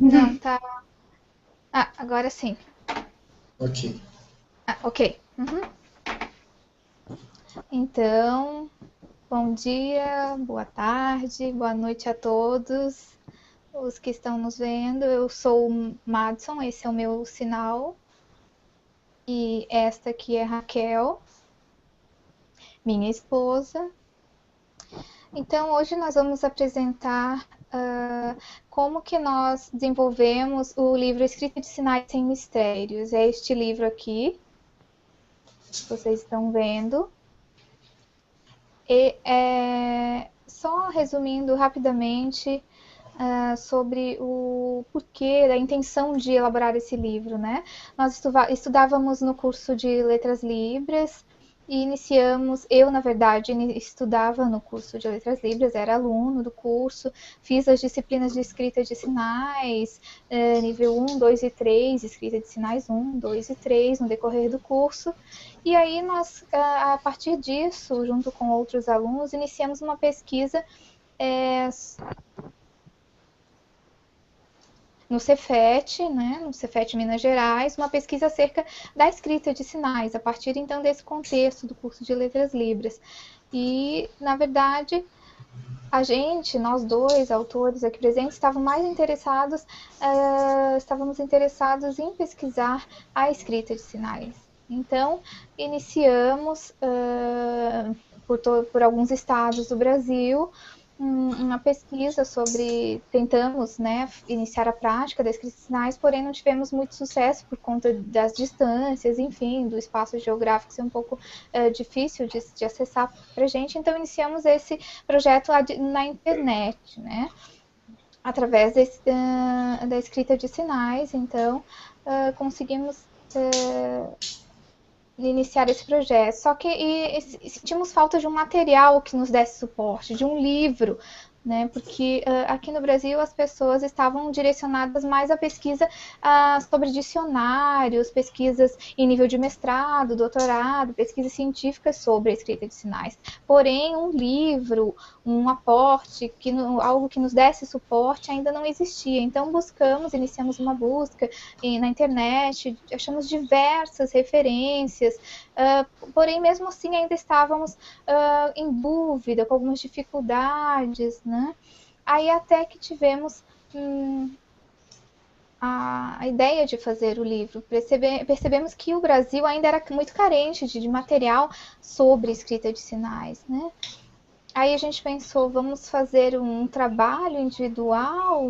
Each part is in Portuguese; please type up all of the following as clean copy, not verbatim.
Não, tá. Ah, agora sim. Ok. Ah, ok. Uhum. Então, bom dia, boa tarde, boa noite a todos os que estão nos vendo. Eu sou o Madson, esse é o meu sinal. E esta aqui é Raquel, minha esposa. Então, hoje nós vamos apresentar como que nós desenvolvemos o livro Escrita de Sinais Sem Mistérios. É este livro aqui, que vocês estão vendo. E só resumindo rapidamente sobre o porquê, a intenção de elaborar esse livro, né? Nós estudávamos no curso de Letras Libras e iniciamos, eu na verdade estudava no curso de Letras Libras, era aluno do curso, fiz as disciplinas de escrita de sinais, nível 1, 2 e 3, escrita de sinais 1, 2 e 3 no decorrer do curso. E aí nós, a partir disso, junto com outros alunos, iniciamos uma pesquisa é, no Cefet, né, no Cefet Minas Gerais, uma pesquisa acerca da escrita de sinais, a partir então desse contexto do curso de Letras Libras. E, na verdade, a gente, nós dois autores aqui presentes, estávamos interessados em pesquisar a escrita de sinais. Então, iniciamos por alguns estados do Brasil uma pesquisa sobre, tentamos, né, iniciar a prática da escrita de sinais, porém não tivemos muito sucesso por conta das distâncias, enfim, do espaço geográfico ser um pouco difícil de acessar para a gente, então iniciamos esse projeto na internet, né, através da escrita de sinais, então conseguimos iniciar esse projeto. Só que sentimos falta de um material que nos desse suporte, de um livro, né? Porque aqui no Brasil as pessoas estavam direcionadas mais à pesquisa sobre dicionários, pesquisas em nível de mestrado, doutorado, pesquisas científicas sobre a escrita de sinais. Porém, um livro, um aporte, algo que nos desse suporte ainda não existia. Então iniciamos uma busca na internet, achamos diversas referências, porém mesmo assim ainda estávamos em dúvida, com algumas dificuldades, né? Aí até que tivemos a ideia de fazer o livro. Percebemos que o Brasil ainda era muito carente de material sobre escrita de sinais, né? Aí a gente pensou, vamos fazer um trabalho individual,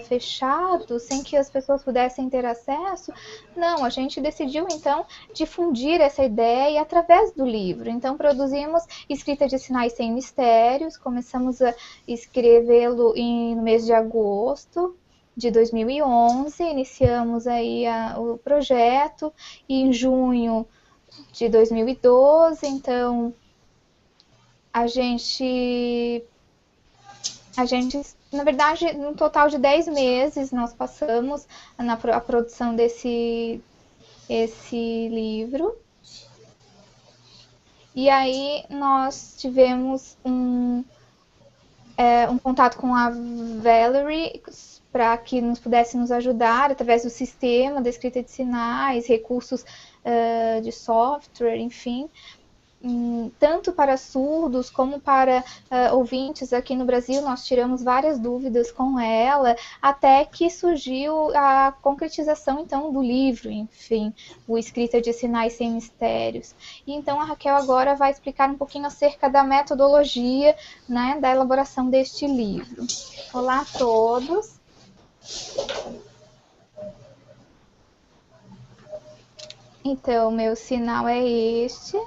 fechado, sem que as pessoas pudessem ter acesso? Não, a gente decidiu então difundir essa ideia através do livro. Então produzimos Escrita de Sinais Sem Mistérios, começamos a escrevê-lo no mês de agosto de 2011, iniciamos aí o projeto, e em junho de 2012, então a gente na verdade, no total de 10 meses, nós passamos na a produção esse livro. E aí nós tivemos um contato com a Valerie para que nos pudesse nos ajudar através do sistema da escrita de sinais, recursos de software, enfim, tanto para surdos como para ouvintes aqui no Brasil. Nós tiramos várias dúvidas com ela, até que surgiu a concretização então do livro, enfim, o Escrita de Sinais Sem Mistérios. E então a Raquel agora vai explicar um pouquinho acerca da metodologia, né, da elaboração deste livro. Olá a todos. Então, meu sinal é este.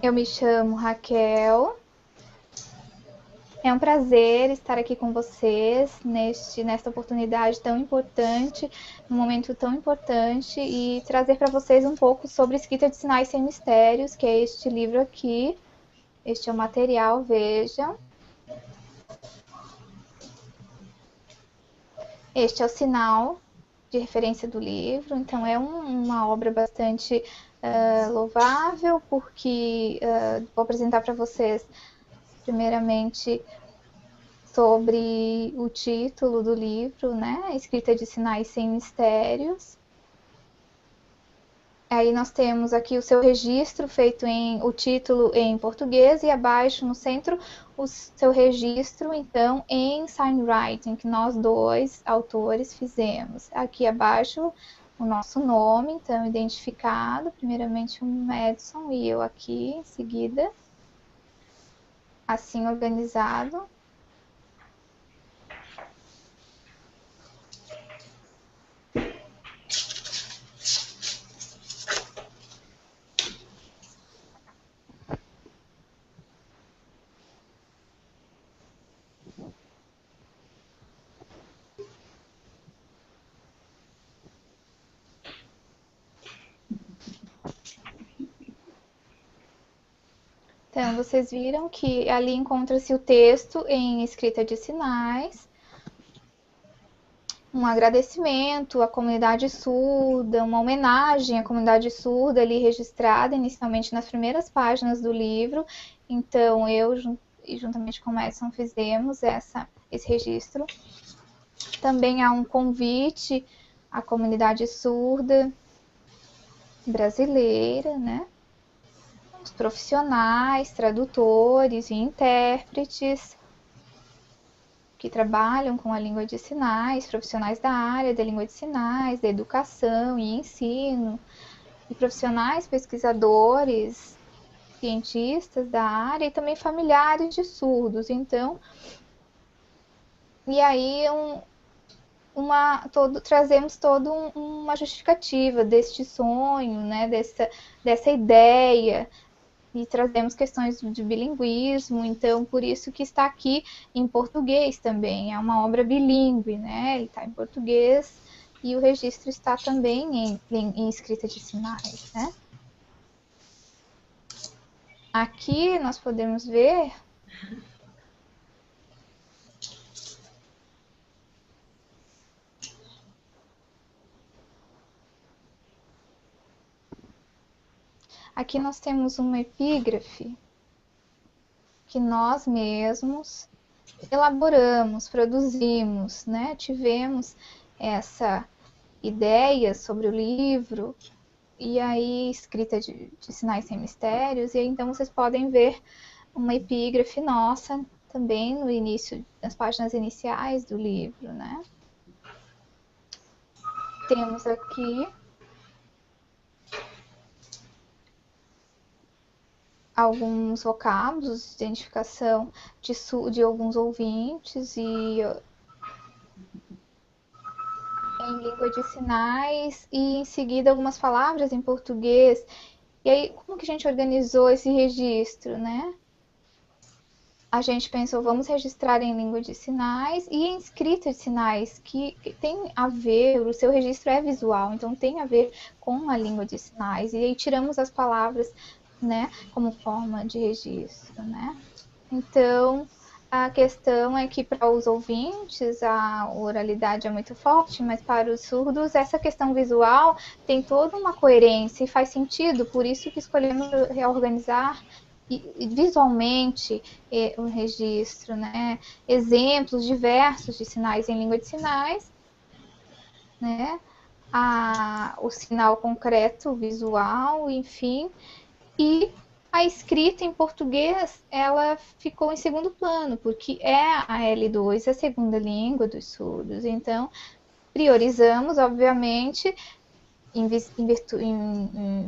Eu me chamo Raquel. É um prazer estar aqui com vocês nesta oportunidade tão importante, num momento tão importante, e trazer para vocês um pouco sobre Escrita de Sinais Sem Mistérios, que é este livro aqui. Este é o material, vejam. Este é o sinal de referência do livro, então é uma obra bastante louvável, porque vou apresentar para vocês, primeiramente, sobre o título do livro, né? Escrita de Sinais Sem Mistérios. Aí nós temos aqui o seu registro feito o título em português e abaixo no centro o seu registro, então, em signwriting, que nós dois autores fizemos. Aqui abaixo o nosso nome, então, identificado, primeiramente o Madison e eu aqui em seguida, assim organizado. Então, vocês viram que ali encontra-se o texto em escrita de sinais, um agradecimento à comunidade surda, uma homenagem à comunidade surda ali registrada inicialmente nas primeiras páginas do livro. Então, eu e juntamente com o Madison fizemos esse registro. Também há um convite à comunidade surda brasileira, né? Os profissionais, tradutores e intérpretes que trabalham com a língua de sinais, profissionais da área da língua de sinais, da educação e ensino, e profissionais pesquisadores, cientistas da área e também familiares de surdos. Então, e aí trazemos toda uma justificativa deste sonho, né, dessa ideia, e trazemos questões de bilinguismo, então por isso que está aqui em português também, é uma obra bilíngue, né? Ele está em português e o registro está também em escrita de sinais, né? Aqui nós podemos ver aqui nós temos uma epígrafe que nós mesmos elaboramos, produzimos, né? Tivemos essa ideia sobre o livro, e aí escrita de Sinais Sem Mistérios, e aí então vocês podem ver uma epígrafe nossa também no início, nas páginas iniciais do livro, né? Temos aqui alguns vocábulos de identificação de alguns ouvintes e em língua de sinais, e em seguida algumas palavras em português. E aí, como que a gente organizou esse registro, né? A gente pensou, vamos registrar em língua de sinais e em escrita de sinais, que tem a ver, o seu registro é visual, então tem a ver com a língua de sinais. E aí tiramos as palavras, né, como forma de registro, né? Então, a questão é que para os ouvintes a oralidade é muito forte, mas para os surdos essa questão visual tem toda uma coerência e faz sentido, por isso que escolhemos reorganizar visualmente o registro, né? Exemplos diversos de sinais em língua de sinais, né? O sinal concreto, visual, enfim, e a escrita em português, ela ficou em segundo plano, porque é a L2, a segunda língua dos surdos. Então, priorizamos, obviamente,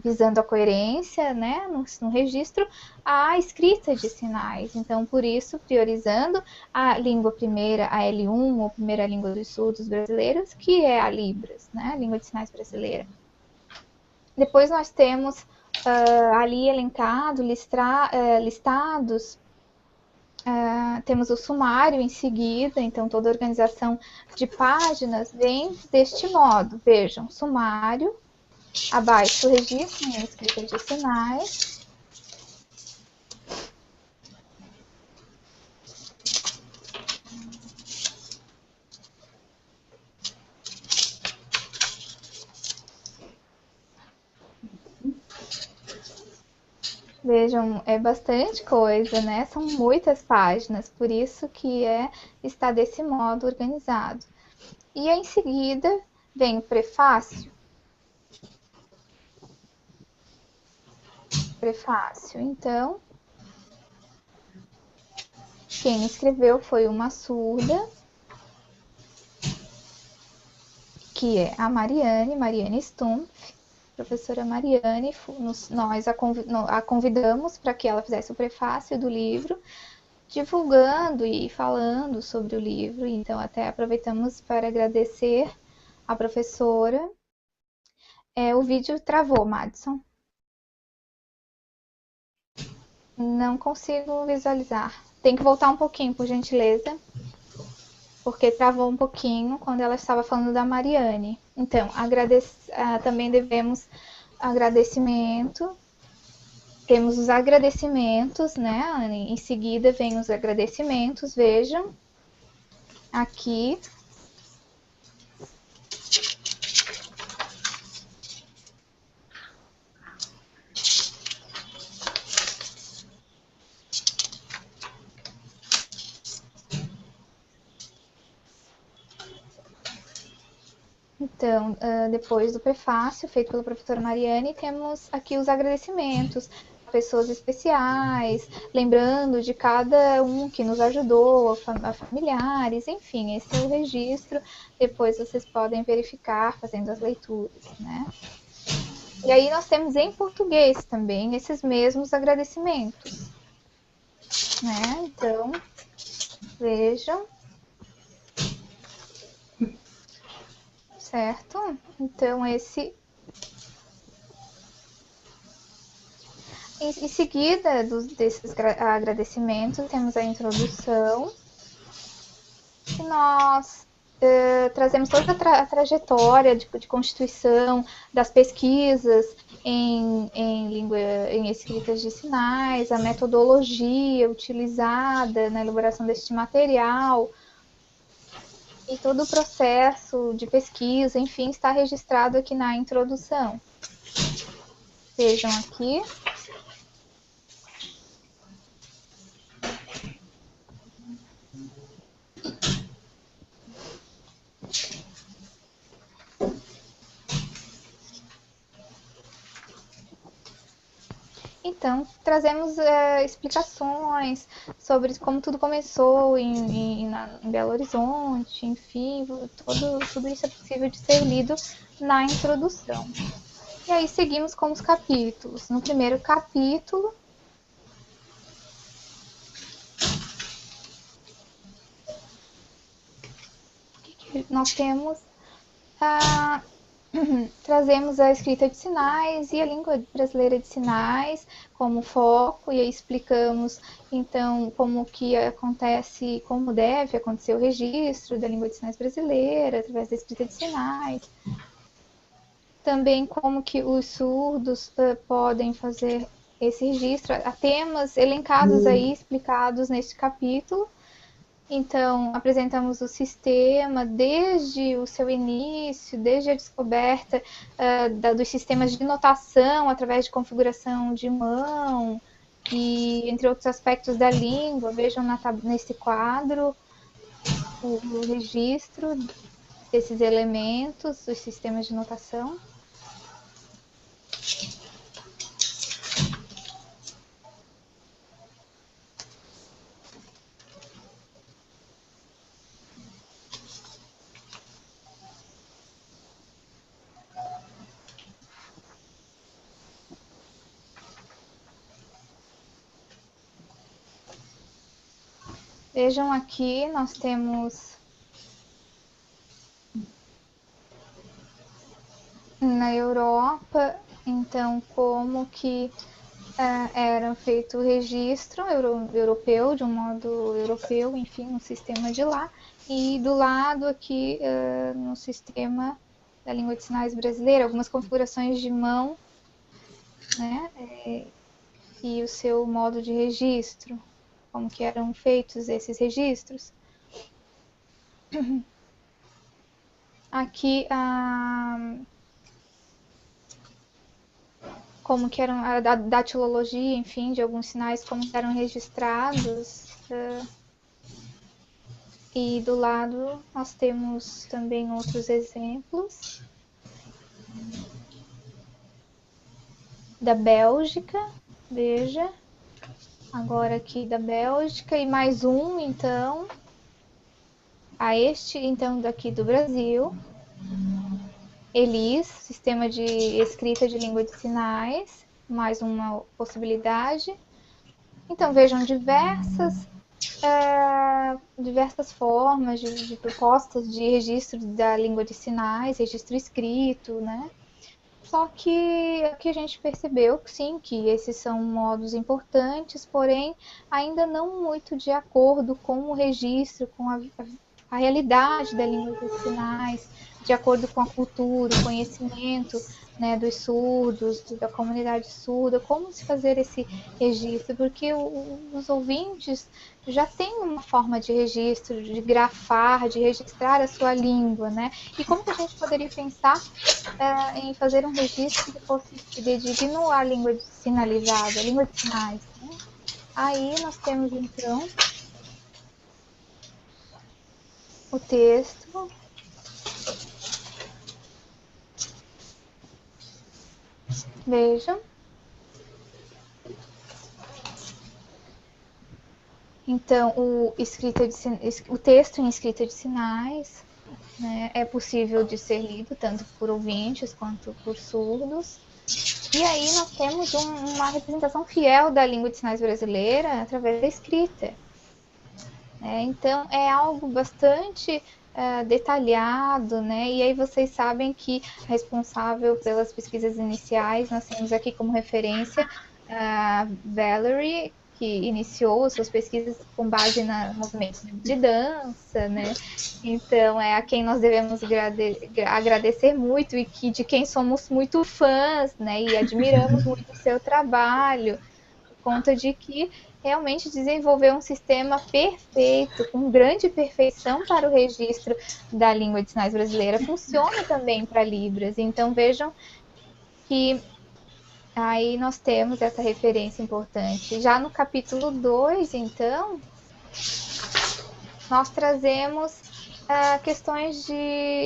visando a coerência, né, no registro, a escrita de sinais. Então, por isso, priorizando a língua primeira, a L1, ou primeira língua dos surdos brasileiros, que é a Libras, né, a língua de sinais brasileira. Depois nós temos ali elencado, listados, temos o sumário em seguida, então toda a organização de páginas vem deste modo. Vejam, sumário, abaixo o registro em escrita de sinais. Vejam, é bastante coisa, né? São muitas páginas, por isso que é está desse modo organizado. E em seguida vem o prefácio. Então, quem escreveu foi uma surda, que é a Mariane Stumpf, professora Mariane. Nós a convidamos para que ela fizesse o prefácio do livro, divulgando e falando sobre o livro. Então, até aproveitamos para agradecer a professora. O vídeo travou, Madison. Não consigo visualizar. Tem que voltar um pouquinho, por gentileza, porque travou um pouquinho quando ela estava falando da Mariane. Então, também devemos agradecimento. Temos os agradecimentos, né? Em seguida vem os agradecimentos, vejam aqui. Então, depois do prefácio feito pela professora Mariane, temos aqui os agradecimentos a pessoas especiais, lembrando de cada um que nos ajudou, a familiares, enfim, esse é o registro. Depois vocês podem verificar fazendo as leituras, né? E aí nós temos em português também esses mesmos agradecimentos, né? Então, vejam. Certo? Então, em seguida desses agradecimentos, temos a introdução, que nós trazemos toda a trajetória de constituição das pesquisas em escritas de sinais, a metodologia utilizada na elaboração deste material, e todo o processo de pesquisa, enfim, está registrado aqui na introdução. Vejam aqui. Então, trazemos explicações sobre como tudo começou em Belo Horizonte, enfim, tudo isso é possível de ser lido na introdução. E aí seguimos com os capítulos. No primeiro capítulo, nós temos trazemos a escrita de sinais e a língua brasileira de sinais como foco, e aí explicamos então como que acontece, como deve acontecer o registro da língua de sinais brasileira através da escrita de sinais. Também como que os surdos podem fazer esse registro. Há temas elencados aí, explicados neste capítulo. Então, apresentamos o sistema desde o seu início, desde a descoberta dos sistemas de notação através de configuração de mão, e entre outros aspectos da língua. Vejam nesse quadro o registro desses elementos, dos sistemas de notação. Vejam aqui, nós temos na Europa, então, como que era feito o registro europeu, de um modo europeu, enfim, no sistema de lá, e do lado aqui, no sistema da língua de sinais brasileira, algumas configurações de mão, né, e o seu modo de registro, como que eram feitos esses registros. Aqui, como que eram a datilologia, enfim, de alguns sinais, como eram registrados. E do lado nós temos também outros exemplos da Bélgica, veja, agora aqui da Bélgica e mais um, então, a este, então, daqui do Brasil, ELIS, Sistema de Escrita de Língua de Sinais, mais uma possibilidade. Então, vejam diversas formas de propostas de registro da língua de sinais, registro escrito, né? Só que aqui a gente percebeu, sim, que esses são modos importantes, porém ainda não muito de acordo com o registro, com a realidade da língua dos sinais, de acordo com a cultura, o conhecimento, né, dos surdos, da comunidade surda, como se fazer esse registro, porque os ouvintes já têm uma forma de registro, de grafar, de registrar a sua língua, né? E como que a gente poderia pensar em fazer um registro que fosse fidedigno à língua sinalizada, à língua de sinais, né? Aí nós temos então o texto. Vejam. Então, o texto em escrita de sinais, né, é possível de ser lido tanto por ouvintes quanto por surdos. E aí nós temos uma representação fiel da língua de sinais brasileira através da escrita. Então, é algo bastante detalhado, né? E aí vocês sabem que responsável pelas pesquisas iniciais, nós temos aqui como referência a Valerie, que iniciou suas pesquisas com base no movimento de dança, né? Então, é a quem nós devemos agradecer muito e de quem somos muito fãs, né? E admiramos muito o seu trabalho, por conta de que realmente desenvolveu um sistema perfeito, com grande perfeição para o registro da língua de sinais brasileira. Funciona também para Libras. Então, vejam que aí nós temos essa referência importante. Já no capítulo 2, então, nós trazemos questões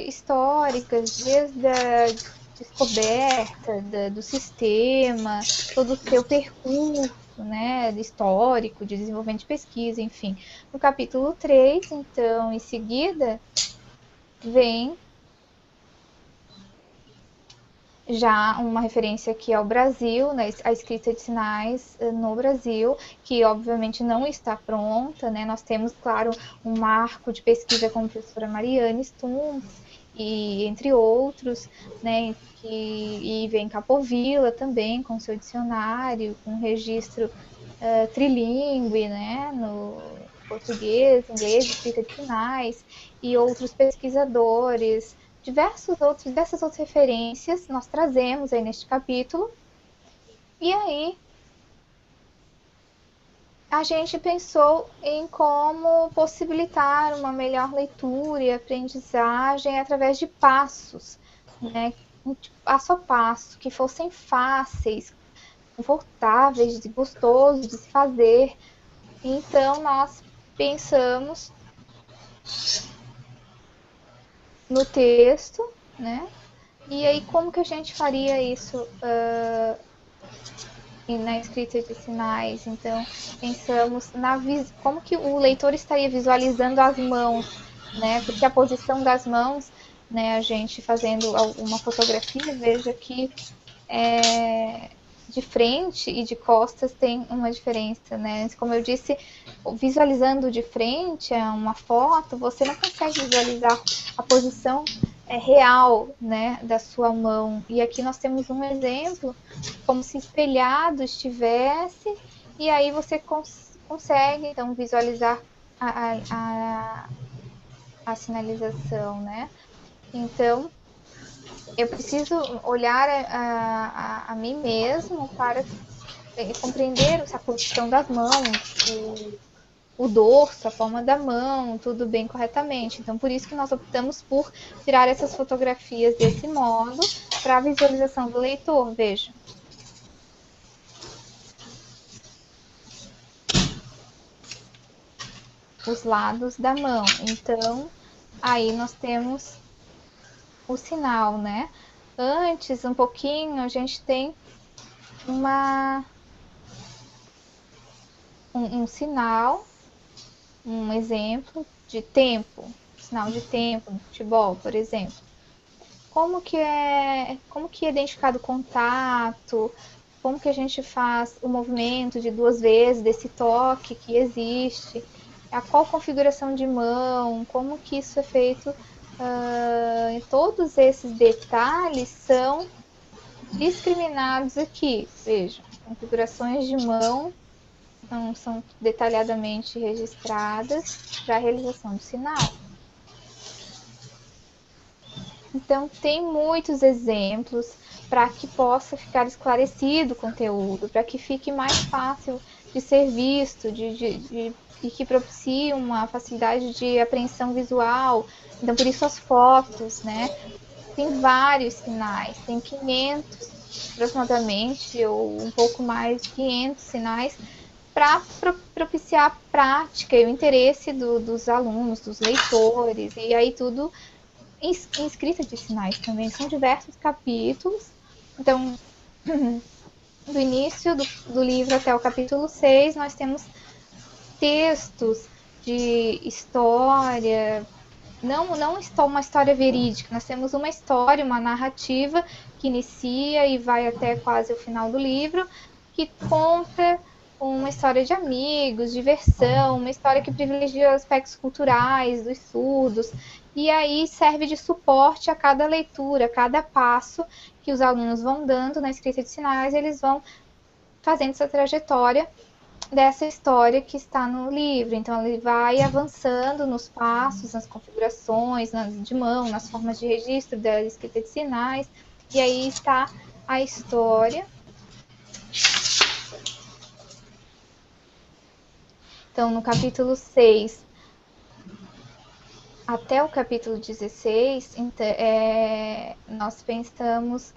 históricas, desde a descoberta do sistema, todo o seu percurso, né, histórico, de desenvolvimento de pesquisa, enfim. No capítulo 3, então, em seguida, vem já uma referência aqui ao Brasil, né, a escrita de sinais no Brasil, que obviamente não está pronta, né? Nós temos, claro, um marco de pesquisa com a professora Mariane Stumpf, e entre outros, né? E vem Capovilla também com seu dicionário, com registro trilingue, né? No português, inglês, escrita de sinais, e outros pesquisadores, dessas outras referências nós trazemos aí neste capítulo. E aí a gente pensou em como possibilitar uma melhor leitura e aprendizagem através de passos, né? Passo a passo, que fossem fáceis, confortáveis, gostosos de se fazer. Então nós pensamos no texto, né? E aí como que a gente faria isso na escrita de sinais? Então pensamos como que o leitor estaria visualizando as mãos, né? Porque a posição das mãos, né? A gente fazendo uma fotografia, veja que de frente e de costas tem uma diferença, né? Como eu disse, visualizando de frente uma foto, você não consegue visualizar a posição real, né, da sua mão. E aqui nós temos um exemplo, como se espelhado estivesse, e aí você consegue, então, visualizar a sinalização, né? Então, eu preciso olhar a mim mesmo para compreender essa posição das mãos, o dorso, a palma da mão, tudo bem corretamente. Então, por isso que nós optamos por tirar essas fotografias desse modo para a visualização do leitor. Veja. os lados da mão. Então, aí nós temos o sinal, né? Antes, um pouquinho, a gente tem um sinal, um exemplo de tempo, sinal de tempo no futebol, por exemplo. Como que é identificado o contato, como que a gente faz o movimento de 2 vezes desse toque que existe, a qual configuração de mão, como que isso é feito, todos esses detalhes são discriminados aqui. Veja, configurações de mão são detalhadamente registradas para a realização do sinal. Então, tem muitos exemplos para que possa ficar esclarecido o conteúdo, para que fique mais fácil de ser visto, e que propicie uma facilidade de apreensão visual. Então, por isso as fotos, né? Tem vários sinais, tem 500 aproximadamente, ou um pouco mais de 500 sinais, para propiciar a prática e o interesse dos alunos, dos leitores, e aí tudo em escrita de sinais também. São diversos capítulos. Então, do início do livro até o capítulo 6, nós temos textos de história, não uma história verídica, nós temos uma história, uma narrativa que inicia e vai até quase o final do livro, que conta uma história de amigos, diversão, uma história que privilegia aspectos culturais dos surdos, e aí serve de suporte a cada leitura, a cada passo que os alunos vão dando na escrita de sinais, eles vão fazendo essa trajetória dessa história que está no livro. Então, ele vai avançando nos passos, nas configurações, de mão, nas formas de registro da escrita de sinais, e aí está a história. Então, no capítulo 6 até o capítulo 16, nós pensamos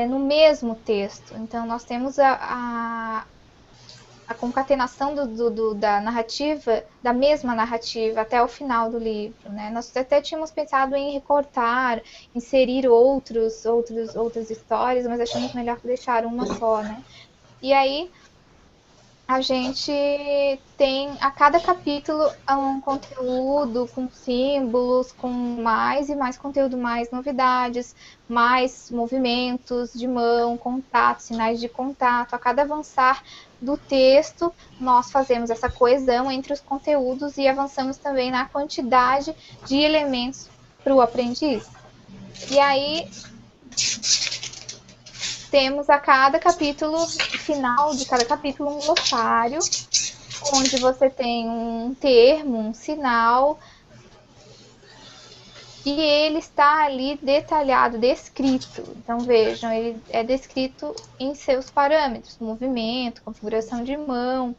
no mesmo texto. Então, nós temos a concatenação da narrativa, da mesma narrativa, até o final do livro, né? Nós até tínhamos pensado em recortar, inserir outras histórias, mas achamos melhor deixar uma só, né? E aí, a gente tem a cada capítulo um conteúdo com símbolos, com mais e mais conteúdo, mais novidades, mais movimentos de mão, contato, sinais de contato. A cada avançar do texto, nós fazemos essa coesão entre os conteúdos e avançamos também na quantidade de elementos para o aprendiz. E aí, temos a cada capítulo, final de cada capítulo, um glossário, onde você tem um termo, um sinal, e ele está ali detalhado, descrito. Então, vejam, ele é descrito em seus parâmetros, movimento, configuração de mão.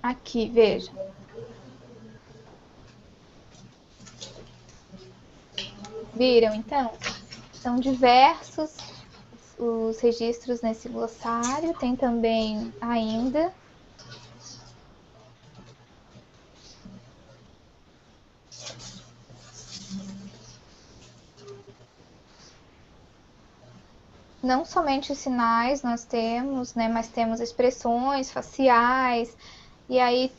Aqui, veja. Viram, então? São diversos os registros nesse glossário. Tem também ainda não somente os sinais nós temos, né, mas temos expressões faciais, e aí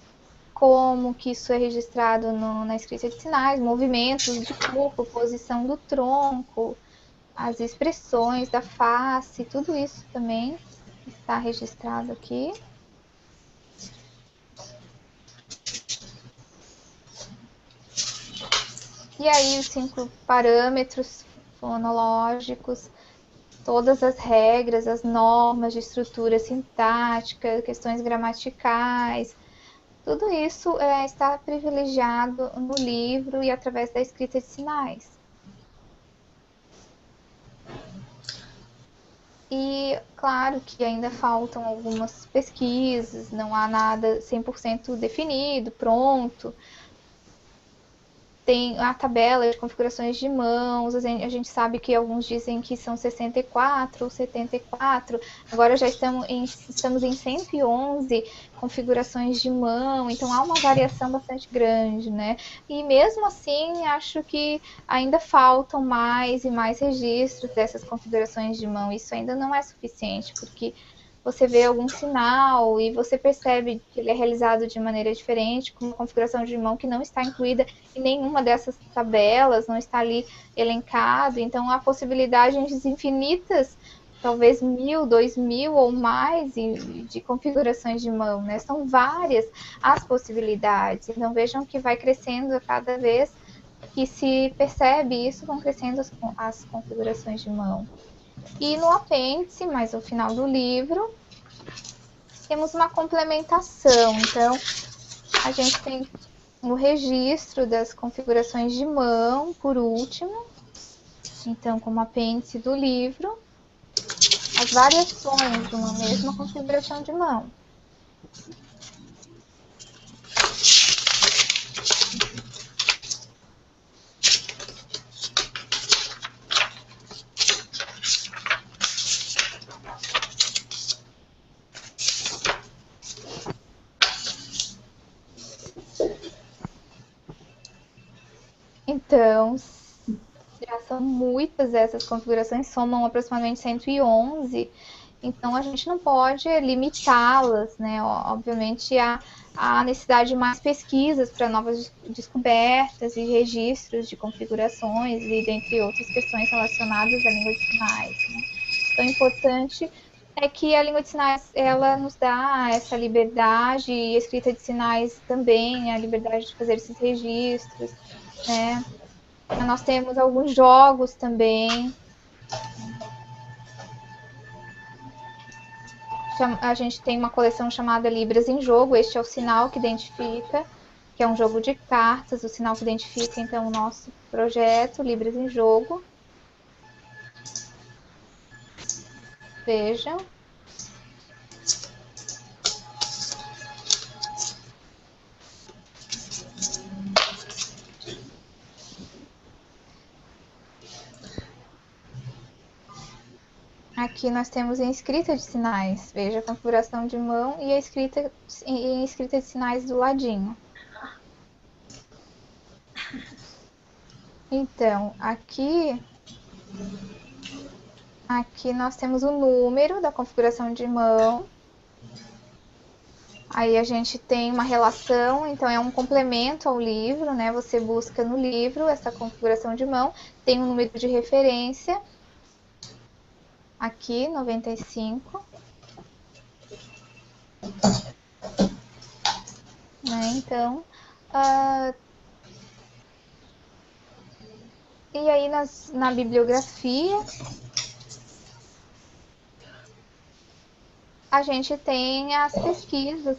como que isso é registrado na escrita de sinais, movimentos de corpo, posição do tronco, as expressões da face, tudo isso também está registrado aqui. E aí os 5 parâmetros fonológicos, todas as regras, as normas de estrutura sintática, questões gramaticais, tudo isso está privilegiado no livro e através da escrita de sinais. E claro que ainda faltam algumas pesquisas, não há nada 100% definido, pronto. tem a tabela de configurações de mãos, a gente sabe que alguns dizem que são 64 ou 74, agora já estamos em 111 configurações de mão, então há uma variação bastante grande, né? E mesmo assim, acho que ainda faltam mais e mais registros dessas configurações de mão, isso ainda não é suficiente, porque você vê algum sinal e você percebe que ele é realizado de maneira diferente, com uma configuração de mão que não está incluída em nenhuma dessas tabelas, não está ali elencado. Então, há possibilidades infinitas, talvez 1.000, 2.000 ou mais de configurações de mão, né? São várias as possibilidades. Então, vejam que vai crescendo a cada vez que se percebe isso, vão crescendo as configurações de mão. E no apêndice, mais ao final do livro, temos uma complementação. Então, a gente tem o registro das configurações de mão, por último. Então, como apêndice do livro, as variações de uma mesma configuração de mão. Então, já são muitas essas configurações, somam aproximadamente 111, então a gente não pode limitá-las, né? Obviamente há necessidade de mais pesquisas para novas descobertas e registros de configurações e dentre outras questões relacionadas à língua de sinais, né? Então, o importante é que a língua de sinais, ela nos dá essa liberdade, e a escrita de sinais também, a liberdade de fazer esses registros, né? Nós temos alguns jogos também. A gente tem uma coleção chamada Libras em Jogo. Este é o sinal que identifica, que é um jogo de cartas, o sinal que identifica, então, o nosso projeto, Libras em Jogo. Vejam. Aqui nós temos em escrita de sinais. Veja a configuração de mão e a escrita de sinais do ladinho. Então, aqui nós temos o número da configuração de mão. Aí a gente tem uma relação, então é um complemento ao livro, né? Você busca no livro essa configuração de mão, tem um número de referência. Aqui, 95. Né? Então, e aí na bibliografia, a gente tem as pesquisas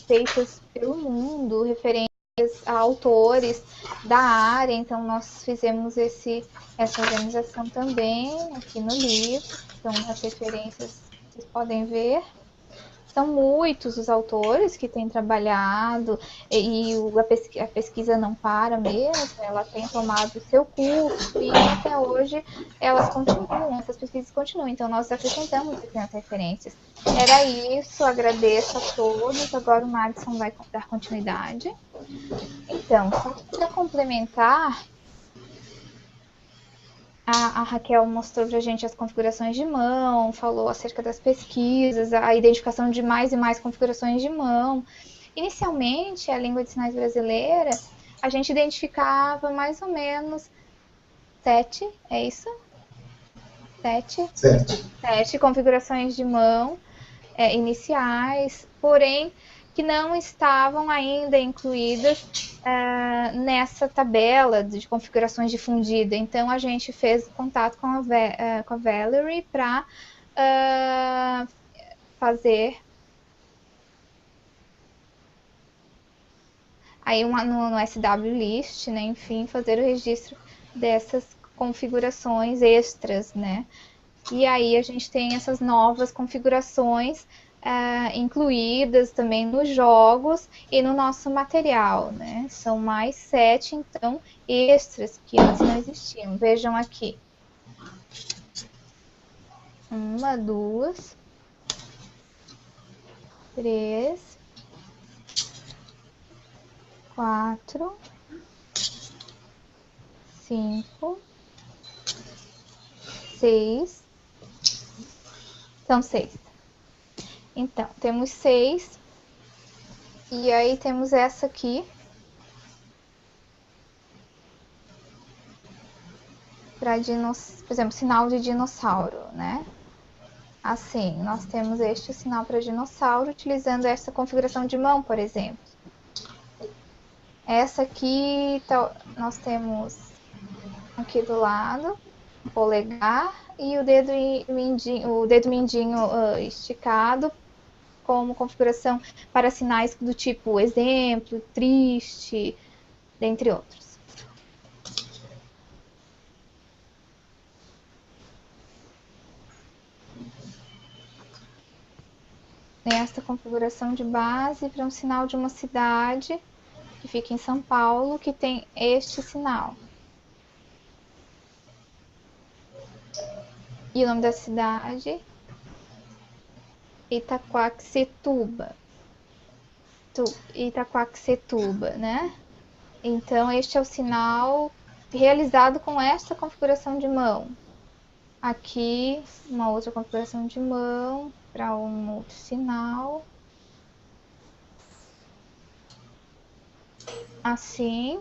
feitas pelo mundo, referentes a autores da área, então nós fizemos essa organização também aqui no livro, então as referências vocês podem ver. São muitos os autores que têm trabalhado e a pesquisa não para mesmo, ela tem tomado o seu curso e até hoje elas continuam, essas pesquisas continuam, então nós acrescentamos as referências. Era isso, agradeço a todos, agora o Madison vai dar continuidade. Então, só para complementar, a Raquel mostrou para a gente as configurações de mão, falou acerca das pesquisas, a identificação de mais e mais configurações de mão. Inicialmente, a língua de sinais brasileira, a gente identificava mais ou menos 7, é isso? 7 configurações de mão iniciais, porém que não estavam ainda incluídas nessa tabela de configurações difundida. Então, a gente fez contato com a Valerie para fazer aí no SW List, né, enfim, fazer o registro dessas configurações extras, né? E aí a gente tem essas novas configurações incluídas também nos jogos e no nosso material, né? São mais 7, então, extras que antes não existiam. Vejam aqui. 1, 2, 3, 4, 5, 6. São 6. Então, temos 6. E aí temos essa aqui. Para, por exemplo, sinal de dinossauro, né? Assim, nós temos este sinal para dinossauro utilizando essa configuração de mão, por exemplo. Essa aqui, nós temos aqui do lado, o polegar e o dedo mindinho esticado como configuração para sinais do tipo exemplo, triste, dentre outros. Esta configuração de base para um sinal de uma cidade que fica em São Paulo, que tem este sinal. E o nome da cidade? Itaquaquecetuba. Itaquaquecetuba, né? Então, este é o sinal realizado com esta configuração de mão. Aqui, uma outra configuração de mão para um outro sinal. Assim.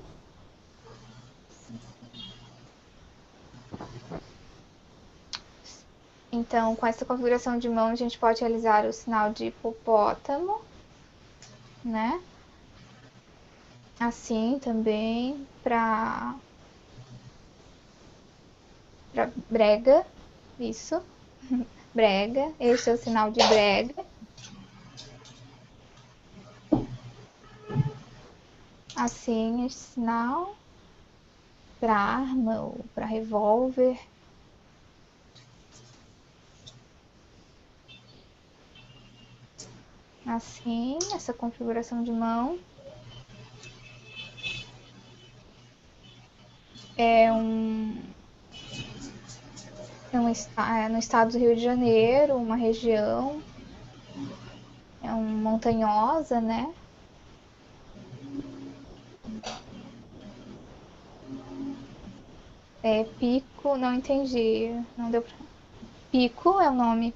Então, com essa configuração de mão, a gente pode realizar o sinal de hipopótamo, né? Assim também para brega, isso, brega, este é o sinal de brega. Assim, este sinal para arma ou para revólver. Assim, essa configuração de mão. É no estado do Rio de Janeiro, uma região montanhosa, né? Pico, não entendi, não deu pra... Pico é o nome.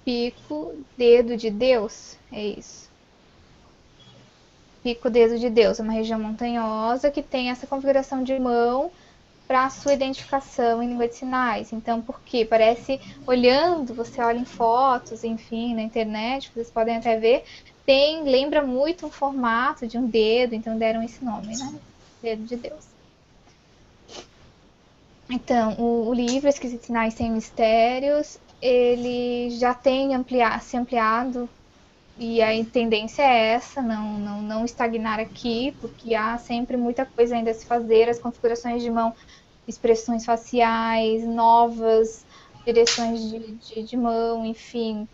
Pico, dedo de Deus, é isso. Pico, dedo de Deus, é uma região montanhosa que tem essa configuração de mão para a sua identificação em língua de sinais. Então, porque parece, olhando, você olha em fotos, enfim, na internet, vocês podem até ver, lembra muito um formato de um dedo, então deram esse nome, né? Dedo de Deus. Então, o livro Escritos Sinais Sem Mistérios, ele já tem se ampliado, e a tendência é essa, não estagnar aqui, porque há sempre muita coisa ainda a se fazer, as configurações de mão, expressões faciais, novas direções de mão, enfim,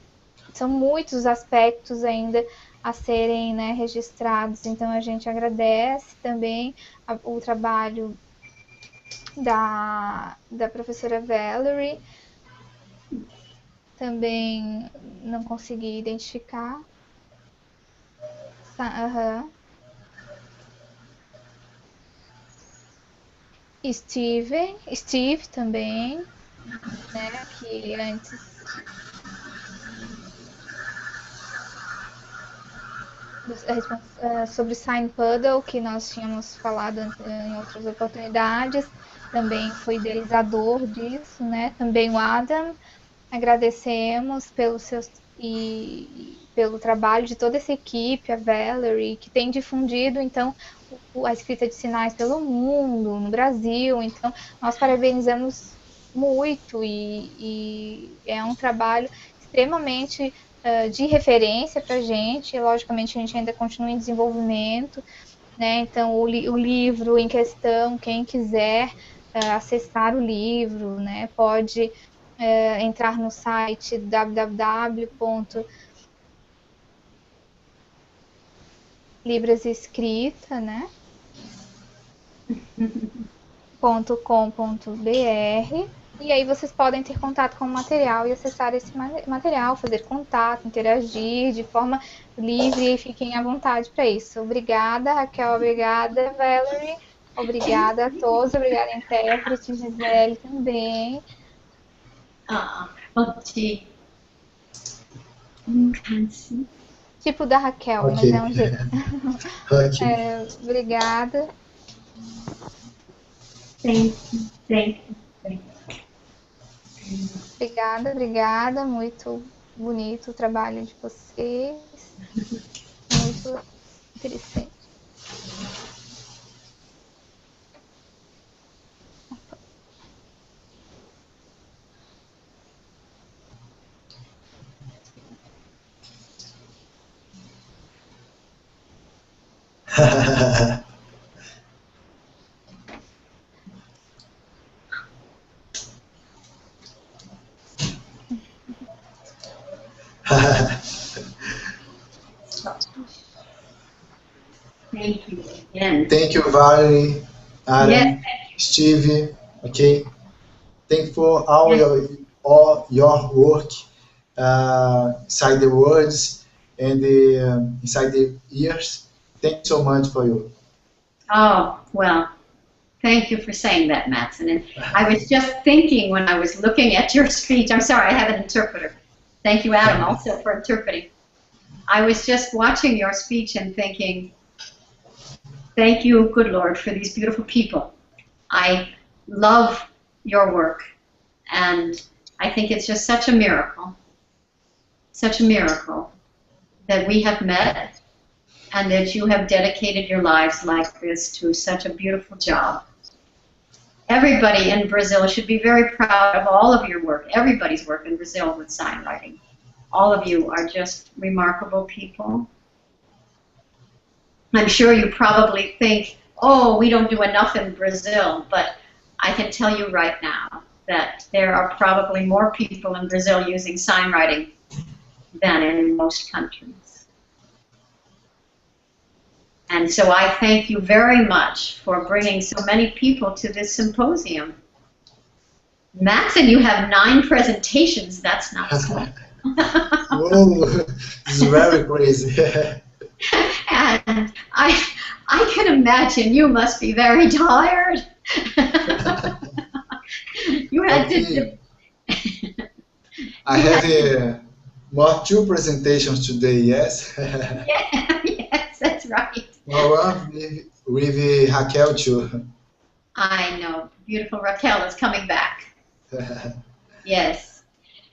são muitos aspectos ainda a serem, né, registrados. Então a gente agradece também o trabalho da professora Valerie. Também não consegui identificar. Steve também, né, que antes sobre Sign Puddle, que nós tínhamos falado em outras oportunidades, também foi idealizador disso, né? Também o Adam, agradecemos pelo trabalho de toda essa equipe, a Valerie, que tem difundido, então, a escrita de sinais pelo mundo, no Brasil. Então, nós parabenizamos muito e é um trabalho extremamente de referência para a gente. Logicamente, a gente ainda continua em desenvolvimento, né? Então, o livro em questão, quem quiser acessar o livro, né, pode entrar no site www.librasescrita, né? .com.br, e aí vocês podem ter contato com o material e acessar esse material, fazer contato, interagir de forma livre e fiquem à vontade para isso. Obrigada, Raquel, obrigada, Valerie, obrigada a todos, obrigada, intérprete, Gisele também. Ok. Tipo da Raquel, Ok. mas é um jeito. Ok. Obrigada. Thank you. Obrigada, obrigada. Muito bonito o trabalho de vocês. Muito interessante. Thank you again. Thank you, Valerie, Aaron, Yes. Steve. Okay. Thank you for all Yes. your work inside the words and inside the ears. Thank you so much for you. Oh, well, thank you for saying that, Matson. And I was just thinking when I was looking at your speech, I'm sorry, I have an interpreter. Thank you, Adam, also for interpreting. I was just watching your speech and thinking, thank you, good Lord, for these beautiful people. I love your work, and I think it's just such a miracle that we have met and that you have dedicated your lives like this to such a beautiful job. Everybody in Brazil should be very proud of all of your work, everybody's work in Brazil with sign writing. All of you are just remarkable people. I'm sure you probably think, oh, we don't do enough in Brazil, but I can tell you right now that there are probably more people in Brazil using sign writing than in most countries. And so I thank you very much for bringing so many people to this symposium. Matson, you have 9 presentations. That's not small. Whoa, this is very crazy. And I can imagine you must be very tired. You had to. I have more 2 presentations today, yes? Yeah, yes, that's right. One with Raquel too. I know. Beautiful Raquel is coming back. Yes.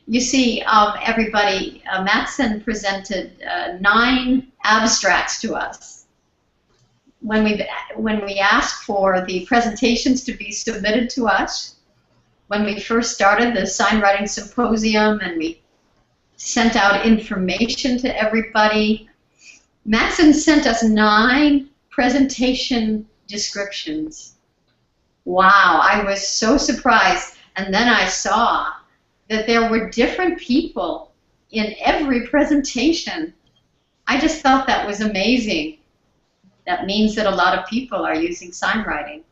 You see, everybody, Matson presented 9 abstracts to us. When we asked for the presentations to be submitted to us, when we first started the sign writing symposium and we sent out information to everybody, Matson sent us 9 presentation descriptions. Wow, I was so surprised. And then I saw that there were different people in every presentation. I just thought that was amazing. That means that a lot of people are using sign writing.